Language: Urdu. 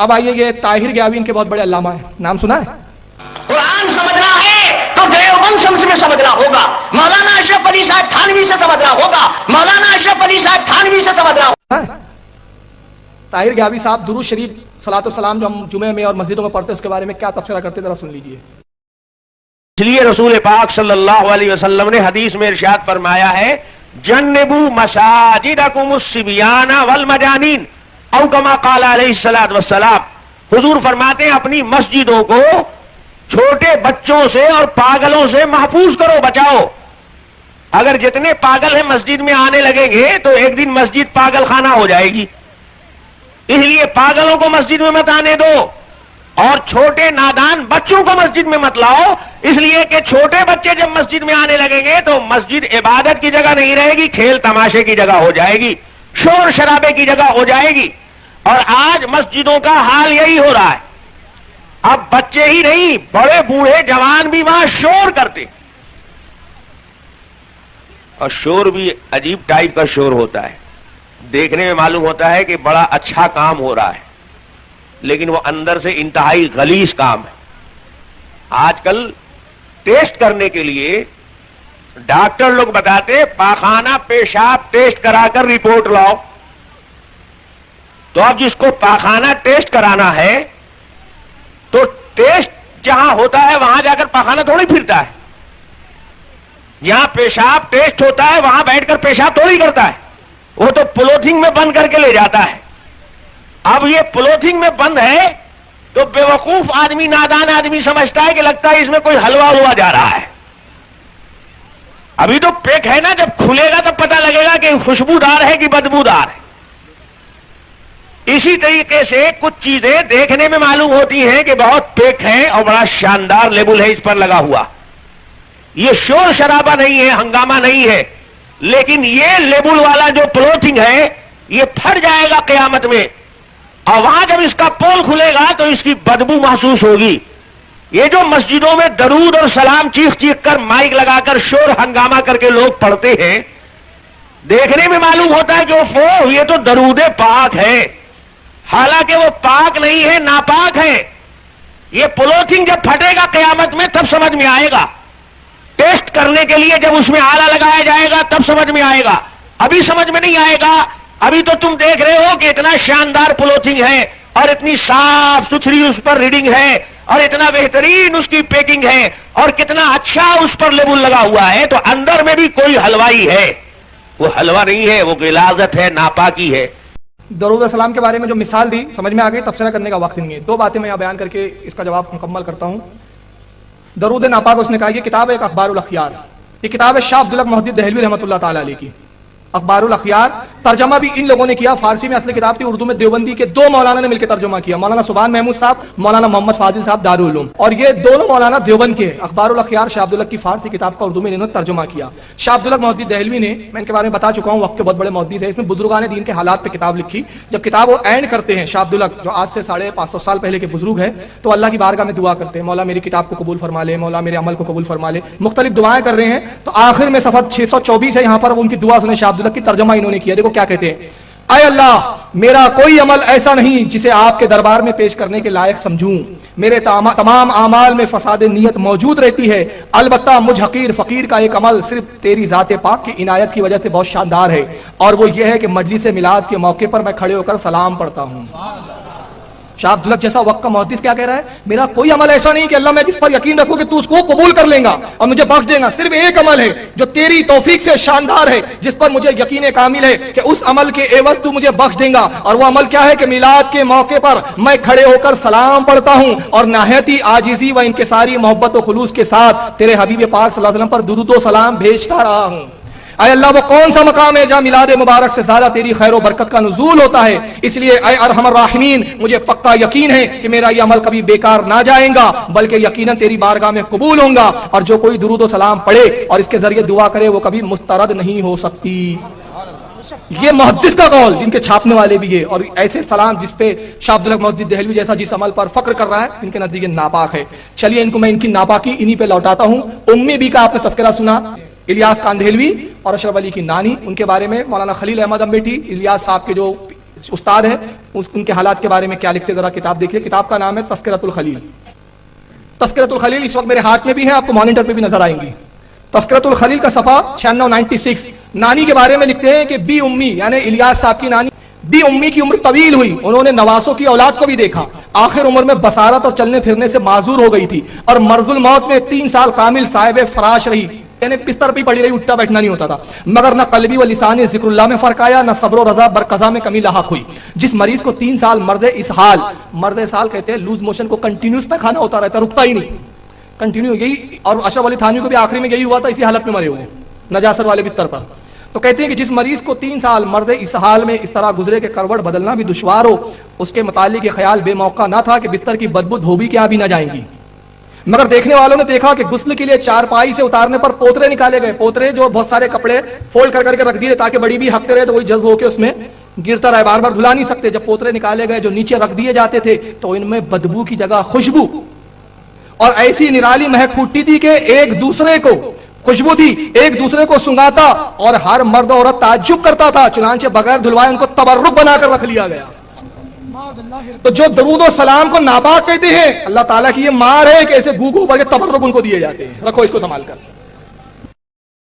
اب آئیے یہ طاہر گیاوی ان کے بہت بڑے علامہ ہیں، نام سنا ہے؟ قرآن سمجھنا ہے تو دیوبند شمس میں سمجھنا ہوگا، مولانا اشرف علی صاحب تھانوی سے سمجھنا ہوگا، مولانا اشرف علی صاحب تھانوی سے سمجھنا ہوگا۔ طاہر گیاوی صاحب درود شریف صلاۃ والسلام جو ہم جمعے میں اور مسجدوں میں پڑھتے ہیں اس کے بارے میں کیا تبصرہ کرتے ہیں ذرا سن لیجئے۔ اس لیے رسول پاک صلی اللہ علیہ وسلم نے حدیث میں ارشاد فرمایا ہے جنبوا مساجدکم الصبیان والمجانین او کما قال علیہ الصلوۃ والسلام، حضور فرماتے ہیں اپنی مسجدوں کو چھوٹے بچوں سے اور پاگلوں سے محفوظ کرو، بچاؤ۔ اگر جتنے پاگل ہیں مسجد میں آنے لگیں گے تو ایک دن مسجد پاگل خانہ ہو جائے گی، اس لیے پاگلوں کو مسجد میں مت آنے دو اور چھوٹے نادان بچوں کو مسجد میں مت لاؤ، اس لیے کہ چھوٹے بچے جب مسجد میں آنے لگیں گے تو مسجد عبادت کی جگہ نہیں رہے گی، کھیل تماشے کی جگہ ہو جائے گی، شور شرابے کی جگہ ہو جائے گی۔ اور آج مسجدوں کا حال یہی ہو رہا ہے، اب بچے ہی نہیں بڑے بوڑھے جوان بھی وہاں شور کرتے، اور شور بھی عجیب ٹائپ کا شور ہوتا ہے، دیکھنے میں معلوم ہوتا ہے کہ بڑا اچھا کام ہو رہا ہے لیکن وہ اندر سے انتہائی غلیظ کام ہے۔ آج کل ٹیسٹ کرنے کے لیے ڈاکٹر لوگ بتاتے پاخانہ پیشاب ٹیسٹ کرا کر رپورٹ لاؤ، تو اب جس کو پاخانہ ٹیسٹ کرانا ہے تو ٹیسٹ جہاں ہوتا ہے وہاں جا کر پاخانہ تھوڑی پھرتا ہے، جہاں پیشاب ٹیسٹ ہوتا ہے وہاں بیٹھ کر پیشاب تھوڑی کرتا ہے، وہ تو پولیتھین میں بند کر کے لے جاتا ہے۔ اب یہ پولیتھین میں بند ہے تو بیوقوف آدمی نادان آدمی سمجھتا ہے کہ لگتا ہے اس میں کوئی حلوہ ہوا جا رہا ہے، ابھی تو پیک ہے نا، جب کھلے گا تب پتہ لگے گا کہ خوشبودار ہے کہ بدبودار ہے۔ اسی طریقے سے کچھ چیزیں دیکھنے میں معلوم ہوتی ہیں کہ بہت پیک ہیں اور بڑا شاندار لیبل ہے اس پر لگا ہوا، یہ شور شرابہ نہیں ہے، ہنگامہ نہیں ہے، لیکن یہ لیبل والا جو پولیتھین ہے یہ پھٹ جائے گا قیامت میں، اور وہاں جب اس کا پول کھلے گا تو اس کی بدبو محسوس ہوگی۔ یہ جو مسجدوں میں درود اور سلام چیخ چیخ کر مائک لگا کر شور ہنگامہ کر کے لوگ پڑھتے ہیں، دیکھنے میں معلوم ہوتا ہے کہ یہ تو درود پاک ہے، حالانکہ وہ پاک نہیں ہے، ناپاک ہے۔ یہ پولیتھین جب پھٹے گا قیامت میں تب سمجھ میں آئے گا، ٹیسٹ کرنے کے لیے جب اس میں آلہ لگایا جائے گا تب سمجھ میں آئے گا، ابھی سمجھ میں نہیں آئے گا۔ ابھی تو تم دیکھ رہے ہو کہ اتنا شاندار پولیتھین ہے اور اتنی صاف ستھری اس پر ریڈنگ ہے اور اتنا بہترین اس کی پیکنگ ہے اور کتنا اچھا اس پر لیبل لگا ہوا ہے، تو اندر میں بھی کوئی حلوائی ہے، وہ حلوہ نہیں ہے، وہ غلاظت ہے، ناپاکی ہے۔ درود السلام کے بارے میں جو مثال دی سمجھ میں آ گئی، تبصرہ کرنے کا وقت نہیں ہے، دو باتیں میں یہاں بیان کر کے اس کا جواب مکمل کرتا ہوں۔ درود ناپاک اس نے کہا یہ کتاب ہے ایک اخبار الاخیار، یہ کتاب ہے شاہ عبداللہ محدث دہلوی رحمۃ اللہ تعالی علیہ کی، اخبار الاخیار۔ ترجمہ بھی ان لوگوں نے کیا، فارسی میں اصل کتاب تھی، اردو میں دیوبندی کے دو مولانا نے مل کے ترجمہ کیا، مولانا سبحان محمود صاحب، مولانا محمد فاضل صاحب دارالعلوم، اور یہ دونوں مولانا دیوبند کے۔ اخبار الاخیار شاہ عبداللہ کی فارسی کتاب کا اردو میں انہوں نے ترجمہ کیا۔ شاہ عبداللہ محدث دہلوی نے، میں ان کے بارے میں بتا چکا ہوں، وقت کے بہت بڑے محدث ہیں، اس میں بزرگان دین کے حالات پہ کتاب لکھی۔ جب کتاب وہ اینڈ کرتے ہیں شاہ عبداللہ جو آج سے 550 سال پہلے کے بزرگ ہیں، تو اللہ کی بارگاہ میں دعا کرتے ہیں مولا میری کتاب کو قبول فرما لے، مولا میرے عمل کو قبول فرما لے، مختلف دعائیں کر رہے ہیں۔ تو آخر میں صفحہ 624 ہے، یہاں پر وہ ان کی دعا سنیں، شاہ عبداللہ کی ترجمہ انہوں نے کیا، دیکھو کیا کہتے ہیں۔ اے اللہ، میرا کوئی عمل ایسا نہیں جسے آپ کے دربار میں پیش کرنے کے لائق سمجھوں، میرے تمام اعمال میں فساد نیت موجود رہتی ہے، البتہ مجھ حقیر فقیر کا ایک عمل صرف تیری ذات پاک کی عنایت کی وجہ سے بہت شاندار ہے، اور وہ یہ ہے کہ مجلس میلاد کے موقع پر میں کھڑے ہو کر سلام پڑھتا ہوں۔ شاہ عبداللہ جیسا وقت کا محدث کیا کہہ رہا ہے؟ میرا کوئی عمل ایسا نہیں کہ اللہ میں جس پر یقین رکھوں کہ تو اس کو قبول کر لیں گا اور مجھے بخش دے گا، صرف ایک عمل ہے جو تیری توفیق سے شاندار ہے، جس پر مجھے یقین کامل ہے کہ اس عمل کے عوض تو مجھے بخش دے گا، اور وہ عمل کیا ہے کہ میلاد کے موقع پر میں کھڑے ہو کر سلام پڑھتا ہوں اور نہایتی عاجزی و انکساری محبت و خلوص کے ساتھ تیرے حبیب پاک صلی اللہ علیہ وسلم پر درود و سلام بھیجتا رہا ہوں۔ اے اللہ، وہ کون سا مقام ہے جہاں میلاد مبارک سے زیادہ تیری خیر و برکت کا نزول ہوتا ہے، اس لیے اے ارحم الراحمین مجھے پکا یقین ہے کہ میرا یہ عمل کبھی بیکار نہ جائے گا بلکہ یقیناً تیری بارگاہ میں قبول ہوں گا، اور جو کوئی درود و سلام پڑھے اور اس کے ذریعے دعا کرے وہ کبھی مسترد نہیں ہو سکتی۔ یہ محدث کا قول، جن کے چھاپنے والے بھی یہ، اور ایسے سلام جس پہ شاہ عبداللہ محدث دہلوی جیسا جس عمل پر فخر کر رہا ہے ان کے نزدیک ناپاک ہے۔ چلیے ان کو میں ان کی ناپاکی انہی پہ لوٹاتا ہوں۔ امی بی کا آپ نے تذکرہ سنا، الیاس کاندھیلوی اور اشرف علی کی نانی، ان کے بارے میں مولانا خلیل احمد امبیٹی، الیاس صاحب کے جو استاد ہے, ان کے حالات کے بارے میں کیا لکھتے, ذرا کتاب دیکھیے. کتاب کا نام ہے تذکرۃ الخلیل. تذکرۃ الخلیل اس وقت میرے ہاتھ میں بھی ہے, آپ کو مانیٹر پہ بھی نظر آئیں گی. تذکرۃ الخلیل کا صفحہ 96. نانی کے بارے میں لکھتے ہیں کہ بی امی یعنی الیاس صاحب کی نانی بی امی کی عمر طویل ہوئی, انہوں نے نواسوں کی اولاد کو بھی دیکھا, آخر عمر میں بصارت اور چلنے پھرنے سے معذور ہو گئی تھی, اور مرض الموت میں 3 سال کامل صاحب فراش رہی, یعنی بستر پہ پڑی رہی, اٹھنا بیٹھنا نہیں ہوتا تھا, مگر نہ قلبی و لسانی ذکر اللہ میں فرق آیا, نہ صبر و رضا برقضا میں کمی لاحق ہوئی. جس مریض کو 3 سال مرض اسہال کہتے ہیں لوز موشن کو کنٹینیوس پہ کھانا ہوتا رہتا, رکتا ہی نہیں, کنٹینیو, یہی, اور اشرف علی تھانوی کو بھی آخری میں یہی ہوا تھا, اسی حالت میں مرے ہوئے نجاست والے بستر پر. تو کہتے ہیں کہ جس مریض کو 3 سال مرض اسہال میں اس طرح گزرے کہ کروٹ بدلنا بھی دشوار ہو, اس کے متعلق یہ خیال بے موقع نہ تھا کہ بستر کی بدبو دھوبی کے یہاں بھی نہ جائیں گی, مگر دیکھنے والوں نے دیکھا کہ غسل کے لیے چارپائی سے اتارنے پر پوترے نکالے گئے, پوترے جو بہت سارے کپڑے فولڈ کر کے رکھ دیے تاکہ بڑی بھی ہکتے رہے تو وہی جذب ہو کے اس میں گرتا رہے, بار بار دھلا نہیں سکتے. جب پوترے نکالے گئے جو نیچے رکھ دیے جاتے تھے تو ان میں بدبو کی جگہ خوشبو اور ایسی نرالی مہک پھوٹتی تھی کہ ایک دوسرے کو خوشبو تھی, ایک دوسرے کو سنگاتا, اور ہر مرد عورت تعجب کرتا تھا, چنانچہ بغیر دھلوائے ان کو تبرک بنا کر رکھ لیا گیا. تو جو درود و سلام کو ناپاک کہتے ہیں, اللہ تعالیٰ کی یہ مار ہے کہ ایسے گو گو بڑے تبرک ان کو دیے جاتے ہیں, رکھو اس کو سنبھال کر.